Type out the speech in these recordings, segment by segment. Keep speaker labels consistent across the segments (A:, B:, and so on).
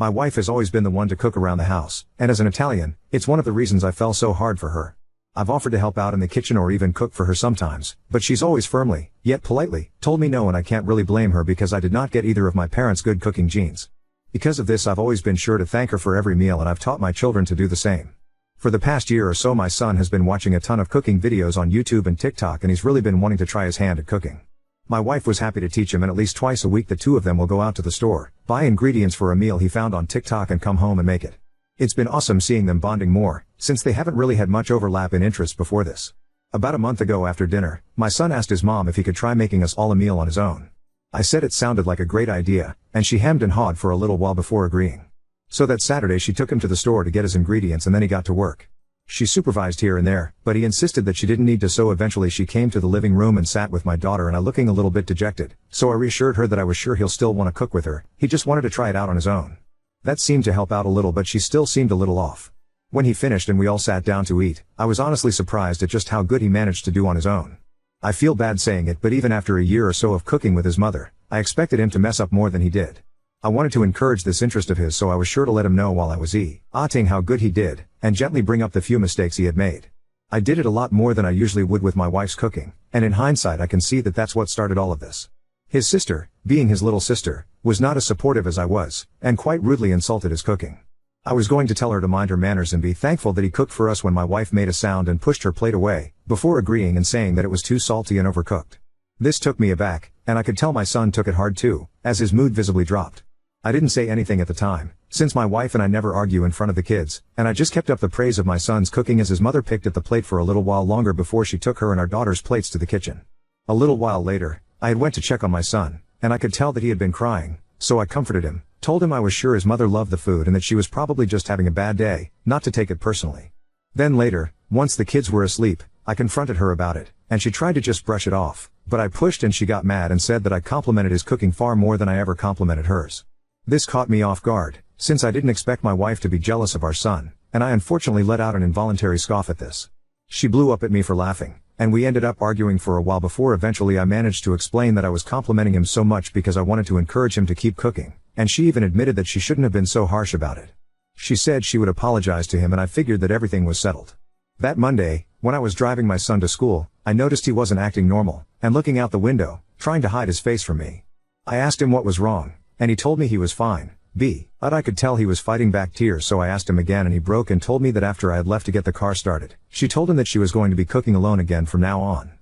A: My wife has always been the one to cook around the house, and as an Italian, it's one of the reasons I fell so hard for her. I've offered to help out in the kitchen or even cook for her sometimes, but she's always firmly, yet politely, told me no, and I can't really blame her because I did not get either of my parents' good cooking genes. Because of this, I've always been sure to thank her for every meal, and I've taught my children to do the same. For the past year or so, my son has been watching a ton of cooking videos on YouTube and TikTok, and he's really been wanting to try his hand at cooking. My wife was happy to teach him, and at least twice a week the two of them will go out to the store, buy ingredients for a meal he found on TikTok, and come home and make it. It's been awesome seeing them bonding more, since they haven't really had much overlap in interests before this. About a month ago after dinner, my son asked his mom if he could try making us all a meal on his own. I said it sounded like a great idea, and she hemmed and hawed for a little while before agreeing. So that Saturday she took him to the store to get his ingredients, and then he got to work. She supervised here and there, but he insisted that she didn't need to, so eventually she came to the living room and sat with my daughter and I, looking a little bit dejected, so I reassured her that I was sure he'll still want to cook with her, he just wanted to try it out on his own. That seemed to help out a little, but she still seemed a little off. When he finished and we all sat down to eat, I was honestly surprised at just how good he managed to do on his own. I feel bad saying it, but even after a year or so of cooking with his mother, I expected him to mess up more than he did. I wanted to encourage this interest of his, so I was sure to let him know while I was eating how good he did, and gently bring up the few mistakes he had made. I did it a lot more than I usually would with my wife's cooking, and in hindsight I can see that that's what started all of this. His sister, being his little sister, was not as supportive as I was, and quite rudely insulted his cooking. I was going to tell her to mind her manners and be thankful that he cooked for us when my wife made a sound and pushed her plate away, before agreeing and saying that it was too salty and overcooked. This took me aback, and I could tell my son took it hard too, as his mood visibly dropped. I didn't say anything at the time, since my wife and I never argue in front of the kids, and I just kept up the praise of my son's cooking as his mother picked at the plate for a little while longer before she took her and our daughter's plates to the kitchen. A little while later, I had went to check on my son, and I could tell that he had been crying, so I comforted him, told him I was sure his mother loved the food and that she was probably just having a bad day, not to take it personally. Then later, once the kids were asleep, I confronted her about it, and she tried to just brush it off, but I pushed and she got mad and said that I complimented his cooking far more than I ever complimented hers. This caught me off guard, since I didn't expect my wife to be jealous of our son, and I unfortunately let out an involuntary scoff at this. She blew up at me for laughing, and we ended up arguing for a while before eventually I managed to explain that I was complimenting him so much because I wanted to encourage him to keep cooking, and she even admitted that she shouldn't have been so harsh about it. She said she would apologize to him, and I figured that everything was settled. That Monday, when I was driving my son to school, I noticed he wasn't acting normal, and looking out the window, trying to hide his face from me. I asked him what was wrong, and he told me he was fine, but I could tell he was fighting back tears, so I asked him again and he broke and told me that after I had left to get the car started, she told him that she was going to be cooking alone again from now on.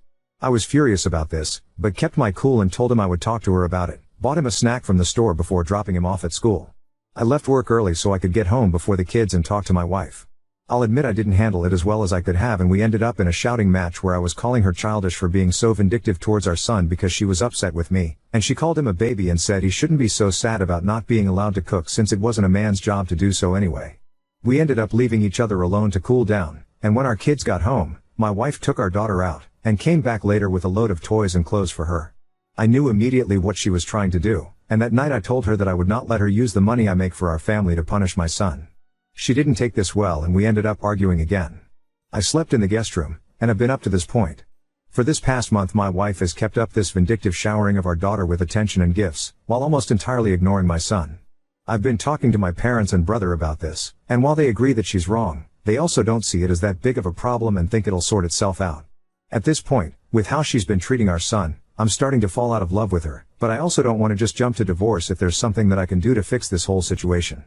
A: I was furious about this, but kept my cool and told him I would talk to her about it, bought him a snack from the store before dropping him off at school. I left work early so I could get home before the kids and talk to my wife. I'll admit I didn't handle it as well as I could have, and we ended up in a shouting match where I was calling her childish for being so vindictive towards our son because she was upset with me, and she called him a baby and said he shouldn't be so sad about not being allowed to cook since it wasn't a man's job to do so anyway. We ended up leaving each other alone to cool down, and when our kids got home, my wife took our daughter out, and came back later with a load of toys and clothes for her. I knew immediately what she was trying to do, and that night I told her that I would not let her use the money I make for our family to punish my son. She didn't take this well and we ended up arguing again. I slept in the guest room, and have been up to this point. For this past month my wife has kept up this vindictive showering of our daughter with attention and gifts, while almost entirely ignoring my son. I've been talking to my parents and brother about this, and while they agree that she's wrong, they also don't see it as that big of a problem and think it'll sort itself out. At this point, with how she's been treating our son, I'm starting to fall out of love with her, but I also don't want to just jump to divorce if there's something that I can do to fix this whole situation.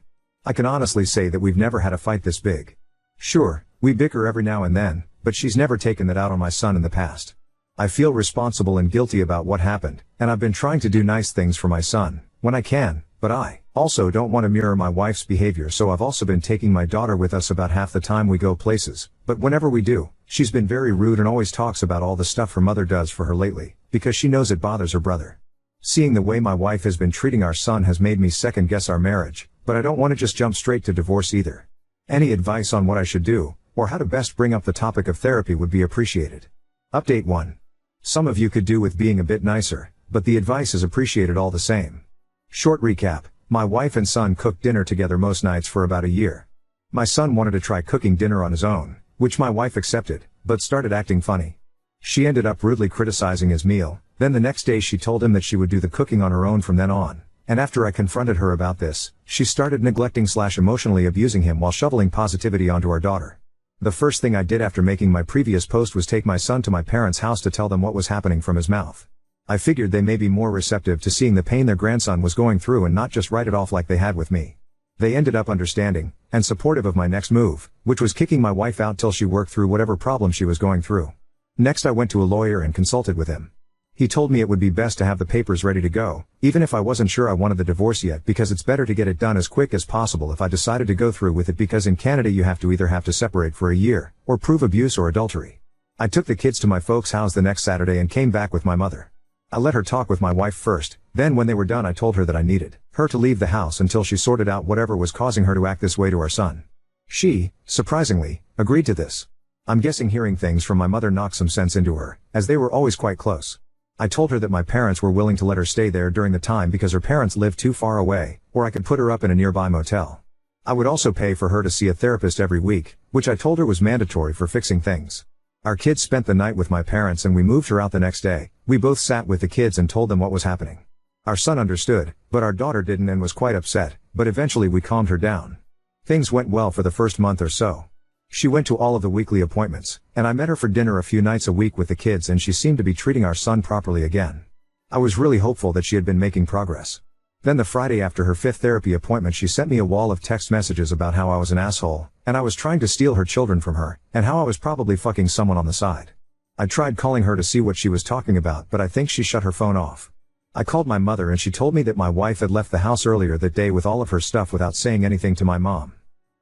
A: I can honestly say that we've never had a fight this big. Sure, we bicker every now and then, but she's never taken that out on my son in the past. I feel responsible and guilty about what happened, and I've been trying to do nice things for my son, when I can, but I also don't want to mirror my wife's behavior, so I've also been taking my daughter with us about half the time we go places, but whenever we do, she's been very rude and always talks about all the stuff her mother does for her lately, because she knows it bothers her brother. Seeing the way my wife has been treating our son has made me second guess our marriage, but I don't want to just jump straight to divorce either. Any advice on what I should do, or how to best bring up the topic of therapy would be appreciated. Update 1. Some of you could do with being a bit nicer, but the advice is appreciated all the same. Short recap, my wife and son cooked dinner together most nights for about a year. My son wanted to try cooking dinner on his own, which my wife accepted, but started acting funny. She ended up rudely criticizing his meal, then the next day she told him that she would do the cooking on her own from then on, and after I confronted her about this, she started neglecting/emotionally abusing him while shoveling positivity onto our daughter. The first thing I did after making my previous post was take my son to my parents' house to tell them what was happening from his mouth. I figured they may be more receptive to seeing the pain their grandson was going through and not just write it off like they had with me. They ended up understanding, and supportive of my next move, which was kicking my wife out till she worked through whatever problem she was going through. Next I went to a lawyer and consulted with him. He told me it would be best to have the papers ready to go, even if I wasn't sure I wanted the divorce yet, because it's better to get it done as quick as possible if I decided to go through with it, because in Canada you have to separate for a year, or prove abuse or adultery. I took the kids to my folks' house the next Saturday and came back with my mother. I let her talk with my wife first, then when they were done I told her that I needed her to leave the house until she sorted out whatever was causing her to act this way to our son. She, surprisingly, agreed to this. I'm guessing hearing things from my mother knocked some sense into her, as they were always quite close. I told her that my parents were willing to let her stay there during the time because her parents lived too far away, or I could put her up in a nearby motel. I would also pay for her to see a therapist every week, which I told her was mandatory for fixing things. Our kids spent the night with my parents and we moved her out the next day. We both sat with the kids and told them what was happening. Our son understood, but our daughter didn't and was quite upset, but eventually we calmed her down. Things went well for the first month or so. She went to all of the weekly appointments, and I met her for dinner a few nights a week with the kids, and she seemed to be treating our son properly again. I was really hopeful that she had been making progress. Then the Friday after her 5th therapy appointment she sent me a wall of text messages about how I was an asshole, and I was trying to steal her children from her, and how I was probably fucking someone on the side. I tried calling her to see what she was talking about, but I think she shut her phone off. I called my mother and she told me that my wife had left the house earlier that day with all of her stuff without saying anything to my mom.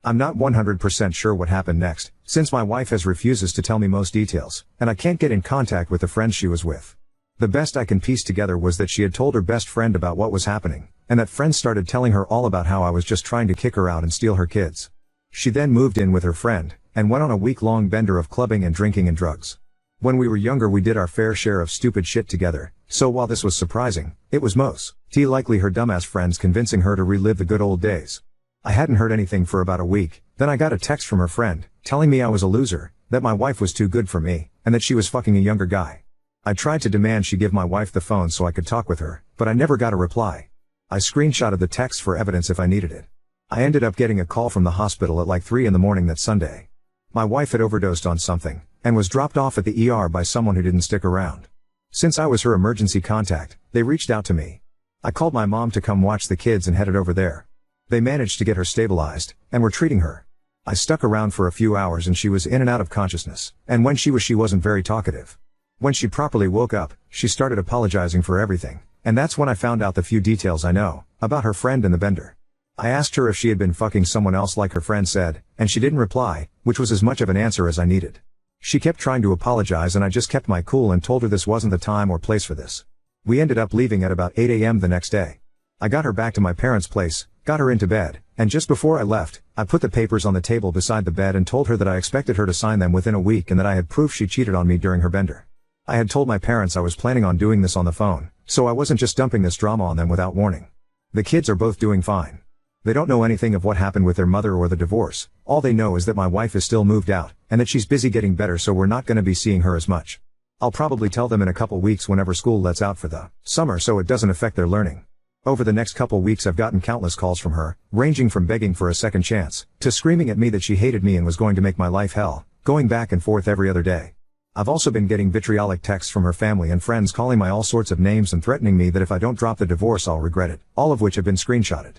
A: I'm not 100% sure what happened next, since my wife refuses to tell me most details, and I can't get in contact with the friends she was with. The best I can piece together was that she had told her best friend about what was happening, and that friend started telling her all about how I was just trying to kick her out and steal her kids. She then moved in with her friend, and went on a week-long bender of clubbing and drinking and drugs. When we were younger we did our fair share of stupid shit together, so while this was surprising, it was most likely her dumbass friends convincing her to relive the good old days. I hadn't heard anything for about a week, then I got a text from her friend, telling me I was a loser, that my wife was too good for me, and that she was fucking a younger guy. I tried to demand she give my wife the phone so I could talk with her, but I never got a reply. I screenshotted the text for evidence if I needed it. I ended up getting a call from the hospital at like 3 in the morning that Sunday. My wife had overdosed on something, and was dropped off at the ER by someone who didn't stick around. Since I was her emergency contact, they reached out to me. I called my mom to come watch the kids and headed over there. They managed to get her stabilized, and were treating her. I stuck around for a few hours and she was in and out of consciousness, and when she wasn't very talkative. When she properly woke up, she started apologizing for everything, and that's when I found out the few details I know, about her friend and the bender. I asked her if she had been fucking someone else like her friend said, and she didn't reply, which was as much of an answer as I needed. She kept trying to apologize and I just kept my cool and told her this wasn't the time or place for this. We ended up leaving at about 8 a.m. the next day. I got her back to my parents' place, got her into bed, and just before I left, I put the papers on the table beside the bed and told her that I expected her to sign them within a week and that I had proof she cheated on me during her bender. I had told my parents I was planning on doing this on the phone, so I wasn't just dumping this drama on them without warning. The kids are both doing fine. They don't know anything of what happened with their mother or the divorce. All they know is that my wife is still moved out, and that she's busy getting better, so we're not gonna be seeing her as much. I'll probably tell them in a couple weeks whenever school lets out for the summer so it doesn't affect their learning. Over the next couple weeks I've gotten countless calls from her, ranging from begging for a second chance, to screaming at me that she hated me and was going to make my life hell, going back and forth every other day. I've also been getting vitriolic texts from her family and friends calling my all sorts of names and threatening me that if I don't drop the divorce I'll regret it, all of which have been screenshotted.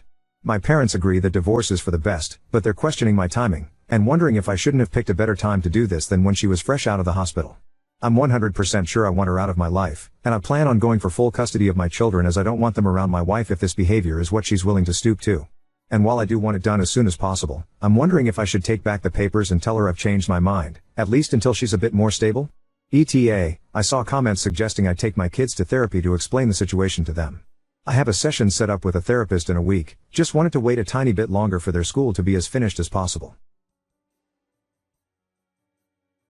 A: My parents agree that divorce is for the best, but they're questioning my timing, and wondering if I shouldn't have picked a better time to do this than when she was fresh out of the hospital. I'm 100% sure I want her out of my life, and I plan on going for full custody of my children as I don't want them around my wife if this behavior is what she's willing to stoop to. And while I do want it done as soon as possible, I'm wondering if I should take back the papers and tell her I've changed my mind, at least until she's a bit more stable? ETA, I saw comments suggesting I take my kids to therapy to explain the situation to them. I have a session set up with a therapist in a week, just wanted to wait a tiny bit longer for their school to be as finished as possible.